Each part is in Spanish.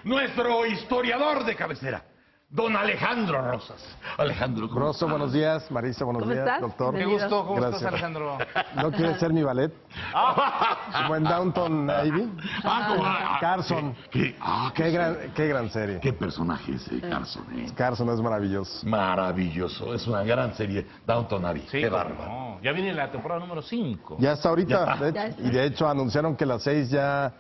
nuestro historiador de cabecera, don Alejandro Rosas. Alejandro, ¿cómo Rosso, estás? buenos días. Marisa, buenos días. estás? Doctor. Qué gusto, ¿Cómo Gracias. estás, Alejandro? ¿No quieres ser mi ballet? Como en Downton Abbey. Carson. Qué gran serie. Qué personaje ese Carson, Carson es maravilloso. Maravilloso, es una gran serie, Downton Abbey. Sí, qué cómo bárbaro. no. Ya viene la temporada número 5. Ya está ahorita. Ya está. de- Ya está. Y de hecho anunciaron que las 6 ya...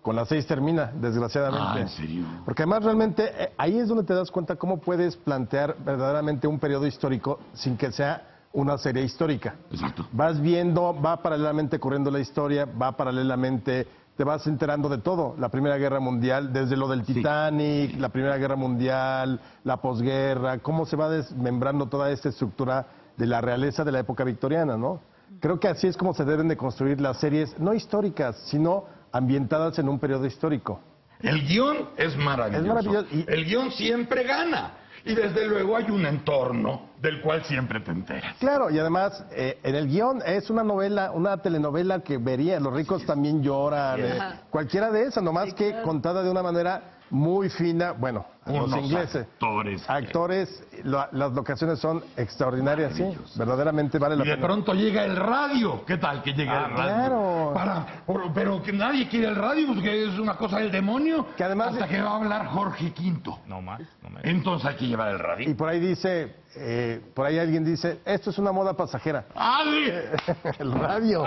Con las 6 termina, desgraciadamente. Ah, ¿en serio? Porque además realmente ahí es donde te das cuenta cómo puedes plantear verdaderamente un periodo histórico sin que sea una serie histórica. Exacto. Vas viendo, va paralelamente corriendo la historia, va paralelamente, te vas enterando de todo. La Primera Guerra Mundial, desde lo del Titanic, la Primera Guerra Mundial, la posguerra, cómo se va desmembrando toda esta estructura de la realeza de la época victoriana, ¿no? Creo que así es como se deben de construir las series, no históricas, sino ambientadas en un periodo histórico. El guión es maravilloso. Es maravilloso. Y- El guión siempre gana. Y desde luego hay un entorno del cual siempre te enteras. Claro, y además en el guión es una novela, una telenovela que vería, los ricos también lloran, Ajá. cualquiera de esas, nomás Sí, que claro. contada de una manera muy fina, bueno, los Unos ingleses. actores. Las locaciones son extraordinarias, sí, Maravillosos. verdaderamente vale la Y de pena. pronto llega el radio. ¿Qué tal que llega el radio? claro. Pero que nadie quiere el radio, porque es una cosa del demonio. Que además- hasta que va a hablar Jorge V. No más, no más. Entonces hay que llevar el Y radio. por ahí dice, por ahí alguien dice, esto es una moda pasajera. ¡Ah, sí! El radio.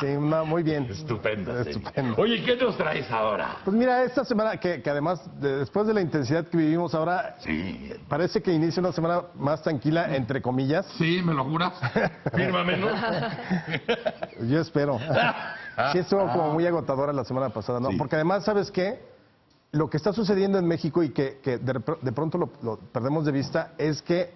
Sí, muy bien. Estupendo. Estupendo. Oye, ¿qué nos traes ahora? Pues mira, esta semana, que además, después de la intensidad que vivimos ahora, Sí. parece que inicia una semana más tranquila, entre comillas. Sí, ¿me lo juras? Fírmame, ¿no? Yo espero. Sí, estuvo como muy agotadora la semana pasada, ¿no? Sí. Porque además, ¿sabes qué? Lo que está sucediendo en México y que de pronto lo perdemos de vista es que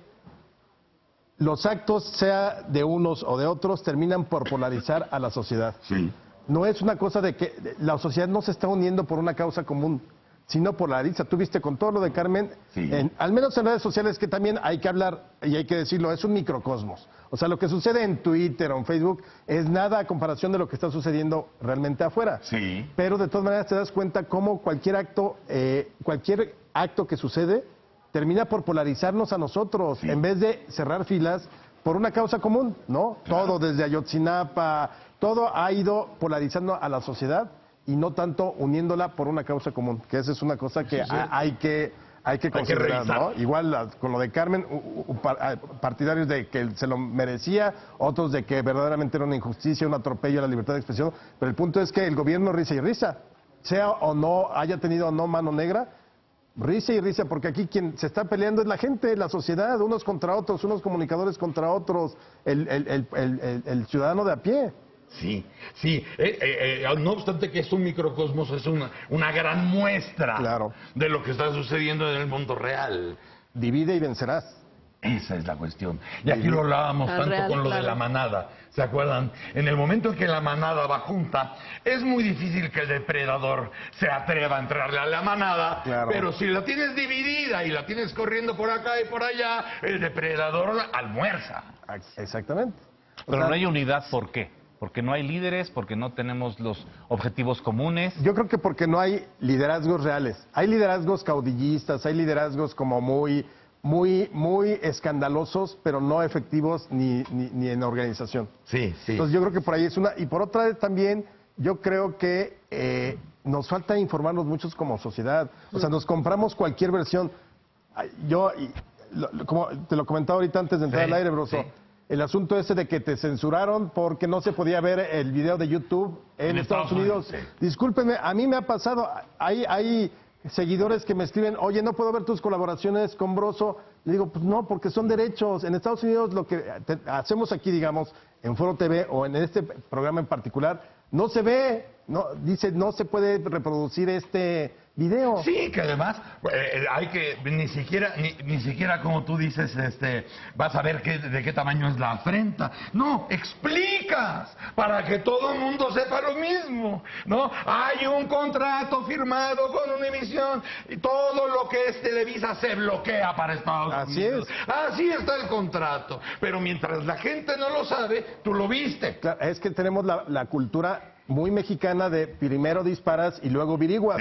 los actos, sea de unos o de otros, terminan por polarizar a la sociedad. Sí. No es una cosa de que la sociedad no se está uniendo por una causa común, sino polariza. Tú viste con todo lo de Carmen, Sí. al menos en redes sociales, que también hay que hablar y hay que decirlo, es un microcosmos. O sea, lo que sucede en Twitter o en Facebook es nada a comparación de lo que está sucediendo realmente afuera. Sí. Pero de todas maneras te das cuenta cómo cualquier acto que sucede termina por polarizarnos a nosotros, Sí. en vez de cerrar filas por una causa común, ¿no? Claro. Todo desde Ayotzinapa, todo ha ido polarizando a la sociedad y no tanto uniéndola por una causa común, que esa es una cosa que hay que considerar, revisar. ¿no? Igual con lo de Carmen, partidarios de que se lo merecía, otros de que verdaderamente era una injusticia, un atropello a la libertad de expresión, pero el punto es que el gobierno risa y risa, sea o no, haya tenido o no mano negra, risa y risa, porque aquí quien se está peleando es la gente, la sociedad, unos contra otros, unos comunicadores contra otros, el ciudadano de a pie. Sí, sí. No obstante que es un microcosmos, es una gran muestra Claro. de lo que está sucediendo en el mundo real. Divide y vencerás. Esa es la cuestión. Y aquí lo hablábamos Ah, tanto real, con lo de claro. la manada. ¿Se acuerdan? En el momento en que la manada va junta, es muy difícil que el depredador se atreva a entrarle a la manada. Claro. Pero si la tienes dividida y la tienes corriendo por acá y por allá, el depredador almuerza. Exactamente. O Pero sea, no hay unidad, ¿por qué? Porque no hay líderes, porque no tenemos los objetivos comunes. Yo creo que porque no hay liderazgos reales. Hay liderazgos caudillistas, hay liderazgos como muy escandalosos, pero no efectivos ni en organización. Sí, sí. Entonces yo creo que por ahí es una. Y por otra vez también, yo creo que nos falta informarnos muchos como sociedad. O sea, nos compramos cualquier versión. Ay, como te lo comentaba ahorita antes de entrar Sí, al aire, Broso, sí. el asunto ese de que te censuraron porque no se podía ver el video de YouTube en Estados Unidos. sí. Discúlpeme, a mí me ha pasado, hay seguidores que me escriben, oye, no puedo ver tus colaboraciones con Broso. Le digo, pues no, porque son derechos. En Estados Unidos lo que hacemos aquí, digamos, en Foro TV o en este programa en particular, no se ve, dice, no se puede reproducir este video. Sí, que además hay que ni siquiera como tú dices, vas a ver de qué tamaño es la afrenta. No, explicas para que todo el mundo sepa lo mismo, ¿no? Hay un contrato firmado con una emisión y todo lo que es Televisa se bloquea para Estados Así Unidos. es. Así está el contrato. Pero mientras la gente no lo sabe, tú lo viste. Claro, es que tenemos la cultura muy mexicana de primero disparas y luego viriguas.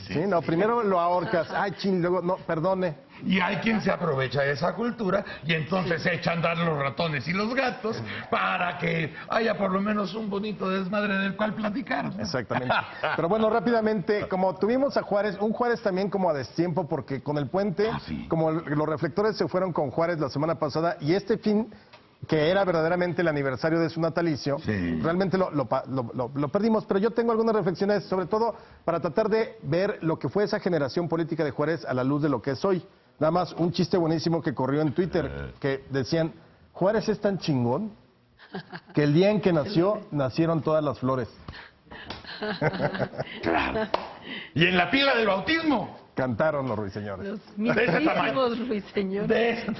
Sí, no, primero lo ahorcas, ay, chin, luego, no, perdone. Y hay quien se aprovecha de esa cultura y entonces echa a andar los ratones y los gatos para que haya por lo menos un bonito desmadre del cual platicar, ¿no? Exactamente. Pero bueno, rápidamente, como tuvimos a Juárez, un Juárez también como a destiempo, porque con el puente, Sí. como los reflectores se fueron con Juárez la semana pasada, y este fin, que era verdaderamente el aniversario de su natalicio, Sí. realmente lo perdimos, pero yo tengo algunas reflexiones, sobre todo para tratar de ver lo que fue esa generación política de Juárez a la luz de lo que es hoy. Nada más un chiste buenísimo que corrió en Twitter, que decían, Juárez es tan chingón que el día en que nació, nacieron todas las flores. Claro. Y en la pila del bautismo. Cantaron los ruiseñores. Los De ese tamaño. mismísimos ruiseñores. De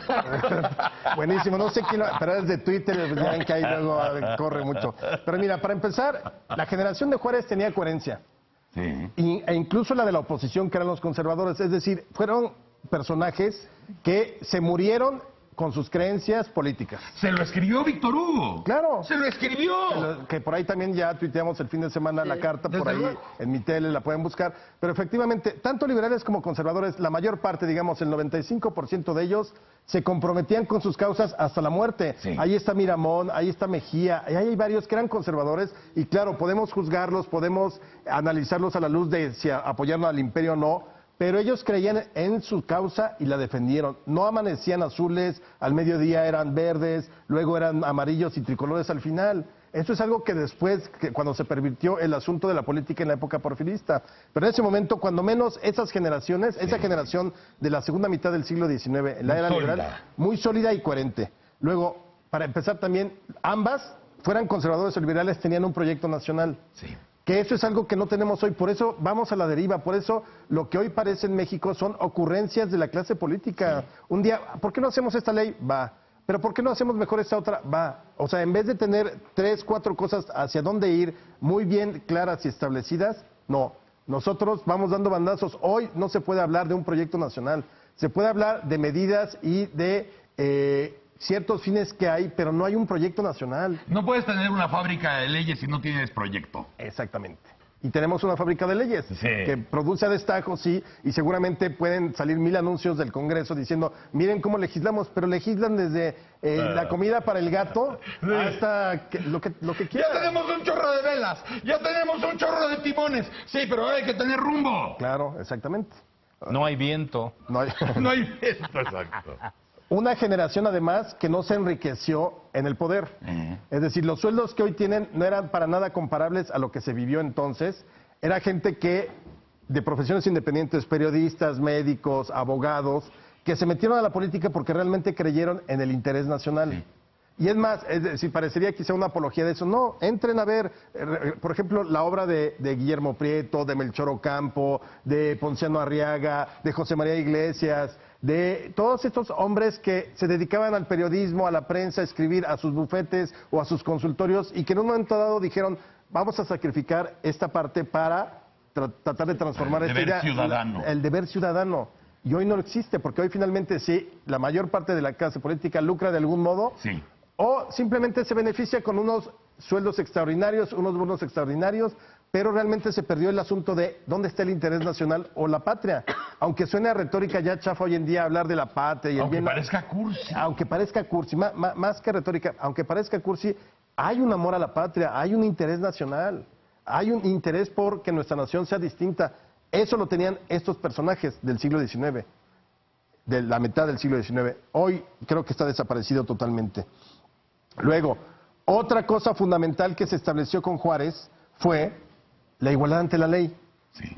Buenísimo, no sé quién, pero es de Twitter, ya ven que ahí luego corre mucho. Pero mira, para empezar, la generación de Juárez tenía coherencia. Sí. E incluso la de la oposición, que eran los conservadores, es decir, fueron personajes que se murieron con sus creencias políticas. Se lo escribió Víctor Hugo. Claro. Se lo escribió. Que por ahí también ya tuiteamos el fin de semana la carta, por desde ahí luego. en mi tele la pueden buscar. Pero efectivamente, tanto liberales como conservadores, la mayor parte, digamos el 95% de ellos, se comprometían con sus causas hasta la muerte. Sí. Ahí está Miramón, ahí está Mejía, ahí hay varios que eran conservadores y claro, podemos juzgarlos, podemos analizarlos a la luz de si apoyaron al imperio o no. Pero ellos creían en su causa y la defendieron. No amanecían azules, al mediodía eran verdes, luego eran amarillos y tricolores al final. Eso es algo que después, cuando se pervirtió el asunto de la política en la época porfirista. Pero en ese momento, cuando menos esas generaciones, esa generación de la segunda mitad del siglo XIX, en la Muy era sólida. liberal, muy sólida y coherente. Luego, para empezar también, ambas, fueran conservadores o liberales, tenían un proyecto nacional. Sí. Que eso es algo que no tenemos hoy, por eso vamos a la deriva, por eso lo que hoy parece en México son ocurrencias de la clase política. Un día, ¿por qué no hacemos esta ley? Va. Pero ¿por qué no hacemos mejor esta otra? Va. O sea, en vez de tener 3, 4 cosas hacia dónde ir, muy bien claras y establecidas, no. Nosotros vamos dando bandazos. Hoy no se puede hablar de un proyecto nacional. Se puede hablar de medidas y de ciertos fines que hay, pero no hay un proyecto nacional. No puedes tener una fábrica de leyes si no tienes proyecto. Exactamente. Y tenemos una fábrica de leyes Sí. que produce a destajo, sí, y seguramente pueden salir 1000 anuncios del Congreso diciendo, miren cómo legislamos, pero legislan desde la comida para el gato hasta lo que Ya quieran. tenemos un chorro de velas, ya tenemos un chorro de timones. Sí, pero hay que tener rumbo. Claro, exactamente. No hay viento. No hay- No hay esto, exacto. Una generación además que no se enriqueció en el poder. Es decir, los sueldos que hoy tienen no eran para nada comparables a lo que se vivió entonces. Era gente que, de profesiones independientes, periodistas, médicos, abogados, que se metieron a la política porque realmente creyeron en el interés nacional. Sí. Y es más, es decir, parecería quizá una apología de eso. No, entren a ver, por ejemplo, la obra de Guillermo Prieto, de Melchor Ocampo, de Ponciano Arriaga, de José María Iglesias, de todos estos hombres que se dedicaban al periodismo, a la prensa, a escribir, a sus bufetes o a sus consultorios y que en un momento dado dijeron, vamos a sacrificar esta parte para tratar de transformar El esta deber idea. ciudadano. El deber ciudadano. Y hoy no existe, porque hoy finalmente sí, la mayor parte de la clase política lucra de algún modo, Sí. o simplemente se beneficia con unos sueldos extraordinarios, unos bonos extraordinarios, pero realmente se perdió el asunto de dónde está el interés nacional o la patria. Aunque suene a retórica ya chafa hoy en día hablar de la patria y el Aunque bien... parezca cursi. Aunque parezca cursi, más que retórica, aunque parezca cursi, hay un amor a la patria, hay un interés nacional, hay un interés por que nuestra nación sea distinta. Eso lo tenían estos personajes del siglo XIX, de la mitad del siglo XIX. Hoy creo que está desaparecido totalmente. Luego, otra cosa fundamental que se estableció con Juárez fue la igualdad ante la ley. Sí.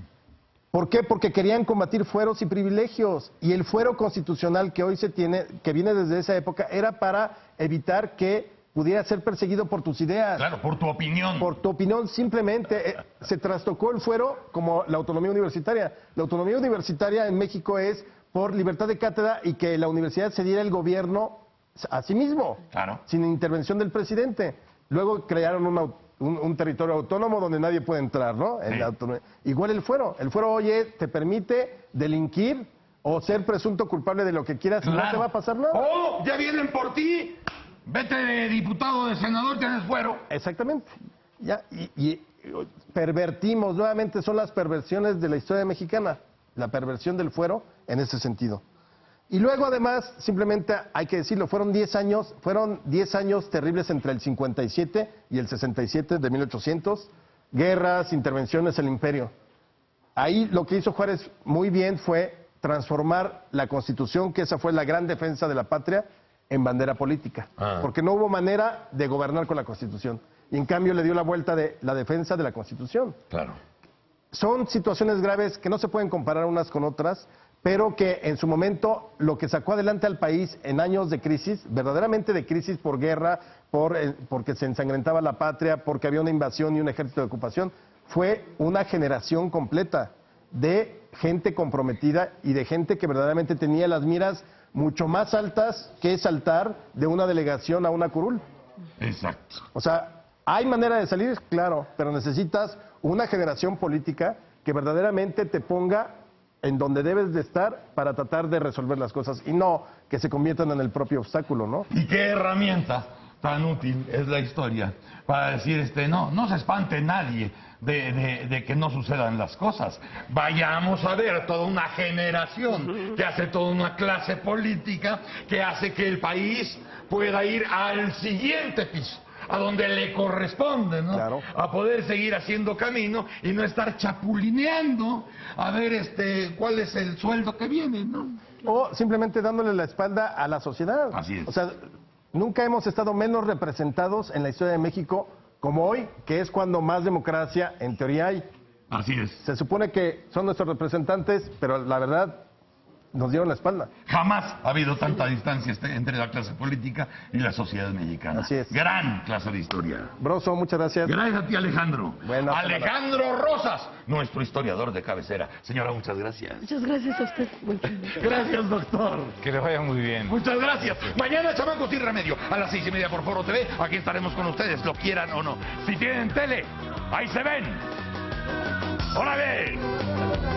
¿Por qué? Porque querían combatir fueros y privilegios. Y el fuero constitucional que hoy se tiene, que viene desde esa época, era para evitar que pudiera ser perseguido por tus ideas. Claro, por tu opinión. Por tu opinión, simplemente se trastocó el fuero como la autonomía universitaria. La autonomía universitaria en México es por libertad de cátedra y que la universidad se diera el gobierno a sí mismo, Claro. sin intervención del presidente. Luego crearon un territorio autónomo donde nadie puede entrar, ¿no? En Sí. la autonomía. Igual el fuero. El fuero, oye, te permite delinquir o ser presunto culpable de lo que quieras y no te va a pasar nada. ¡Oh! ¡Ya vienen por ti! Vete de diputado, de senador, tienes fuero. Exactamente. Ya, y pervertimos, nuevamente son las perversiones de la historia mexicana, la perversión del fuero en ese sentido. Y luego además, simplemente hay que decirlo, fueron 10 años terribles entre el 57 y el 67 de 1800, guerras, intervenciones, el imperio. Ahí lo que hizo Juárez muy bien fue transformar la Constitución, que esa fue la gran defensa de la patria, en bandera política, porque no hubo manera de gobernar con la Constitución. Y en cambio le dio la vuelta de la defensa de la Constitución. Claro. Son situaciones graves que no se pueden comparar unas con otras, pero que en su momento lo que sacó adelante al país en años de crisis, verdaderamente de crisis por guerra, porque se ensangrentaba la patria, porque había una invasión y un ejército de ocupación, fue una generación completa de gente comprometida y de gente que verdaderamente tenía las miras mucho más altas que saltar de una delegación a una curul. Exacto. O sea, hay manera de salir, claro, pero necesitas una generación política que verdaderamente te ponga en donde debes de estar para tratar de resolver las cosas y no que se conviertan en el propio obstáculo, ¿no? ¿Y qué herramienta tan útil es la historia para decir, no se espante nadie de que no sucedan las cosas? Vayamos a ver toda una generación que hace toda una clase política que hace que el país pueda ir al siguiente piso, a donde le corresponde, ¿no? Claro. A poder seguir haciendo camino y no estar chapulineando a ver cuál es el sueldo que viene, ¿no? O simplemente dándole la espalda a la sociedad. Así es. O sea, nunca hemos estado menos representados en la historia de México como hoy, que es cuando más democracia en teoría hay. Así es. Se supone que son nuestros representantes, pero la verdad nos dieron la espalda. Jamás ha habido tanta distancia entre la clase política y la sociedad mexicana. Así es. Gran clase de historia. Broso, muchas gracias. Gracias a ti, Alejandro. Bueno, Alejandro Rosas, nuestro historiador de cabecera. Señora, muchas gracias. Muchas gracias a usted. Gracias, doctor. Que le vaya muy bien. Muchas gracias. Mañana, Chamacos sin Remedio, a las 6:30 por Foro TV. Aquí estaremos con ustedes, lo quieran o no. Si tienen tele, ahí se ven. ¡Órale!